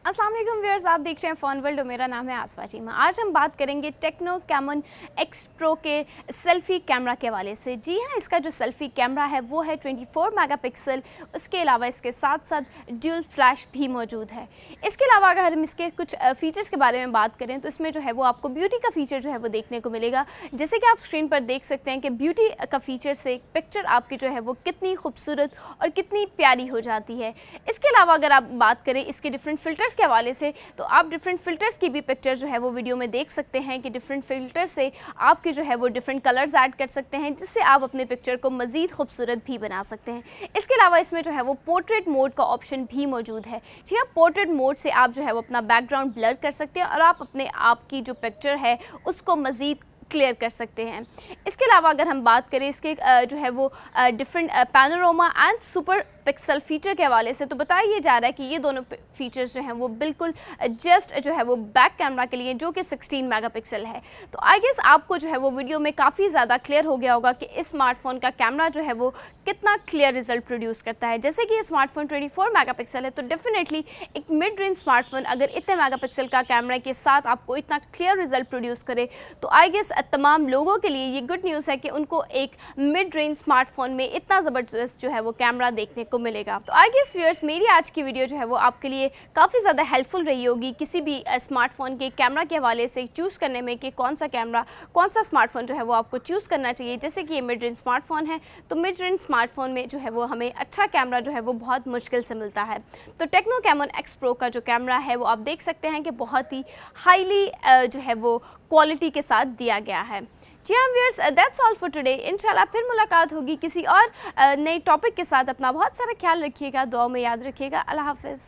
अस्सलाम वालेकुम व्यूअर्स, आप देख रहे हैं फ़ोन वर्ल्ड और मेरा नाम है आसफा चीमा। आज हम बात करेंगे टेक्नो कैमन एक्स प्रो के सेल्फ़ी कैमरा के हवाले से। जी हाँ, इसका जो सेल्फ़ी कैमरा है वो है 24 मेगापिक्सल। उसके अलावा इसके साथ साथ ड्यूल फ्लैश भी मौजूद है। इसके अलावा अगर हम इसके कुछ फ़ीचर्स के बारे में बात करें तो इसमें जो है वो आपको ब्यूटी का फ़ीचर जो है वो देखने को मिलेगा। जैसे कि आप स्क्रीन पर देख सकते हैं कि ब्यूटी का फ़ीचर से पिक्चर आपकी जो है वो कितनी खूबसूरत और कितनी प्यारी हो जाती है। इसके अलावा अगर आप बात करें इसके डिफरेंट फ़िल्टर्स के हवाले से, तो आप डिफरेंट फ़िल्टर्स की भी पिक्चर जो है वो वीडियो में देख सकते हैं कि डिफरेंट फ़िल्टर से आपके जो है वो डिफरेंट कलर्स ऐड कर सकते हैं, जिससे आप अपने पिक्चर को मज़ीद खूबसूरत भी बना सकते हैं। इसके अलावा इसमें जो है वो पोर्ट्रेट मोड का ऑप्शन भी मौजूद है। जी हाँ, पोर्ट्रेट मोड से आप जो है वो अपना बैकग्राउंड ब्लर कर सकते हैं और आप अपने आप की जो पिक्चर है उसको मज़ीद क्लियर कर सकते हैं। इसके अलावा अगर हम बात करें इसके जो है वो different panorama and super pixel feature के हवाले से, तो बताया जा रहा है कि ये दोनों फ़ीचर्स जो हैं वो बिल्कुल जस्ट जो है वो बैक कैमरा के लिए, जो कि 16 मेगापिक्सल है। तो आई गेस आपको जो है वो वीडियो में काफ़ी ज़्यादा क्लियर हो गया होगा कि इस स्मार्टफोन का कैमरा जो है वो कितना क्लियर रिजल्ट प्रोड्यूस करता है। जैसे कि ये स्मार्टफोन 24 मेगापिक्सल है, तो डेफिनेटली एक मिड रेंज स्मार्टफोन अगर इतने मेगापिक्सल का कैमरा के साथ आपको इतना क्लियर रिजल्ट प्रोड्यूस करे, तो आई गेस तमाम लोगों के लिए ये गुड न्यूज़ है कि उनको एक मिड रेंज स्मार्टफोन में इतना ज़बरदस्त जो है वो कैमरा देखने को मिलेगा। तो आई गेस व्यूअर्स, मेरी आज की वीडियो जो है वो आपके लिए काफ़ी ज़्यादा हेल्पफुल रही होगी किसी भी स्मार्टफोन के कैमरा के हवाले से चूज़ करने में कि कौन सा कैमरा, कौन सा स्मार्टफोन जो है वो आपको चूज़ करना चाहिए। जैसे कि ये मिड रेंज स्मार्टफोन है, तो मिड रेंज स्मार्टफोन में जो है वो हमें अच्छा कैमरा जो है वो बहुत मुश्किल से मिलता है। तो टेक्नो कैमन एक्स प्रो का जो कैमरा है वो आप देख सकते हैं कि बहुत ही हाईली जो है वो क्वालिटी के साथ दिया गया है। जी हाँ viewers, that's all for today. इंशाल्लाह फिर मुलाकात होगी किसी और नए टॉपिक के साथ। अपना बहुत सारा ख्याल रखिएगा, दुआ में याद रखिएगा। अल्लाह हाफिज़।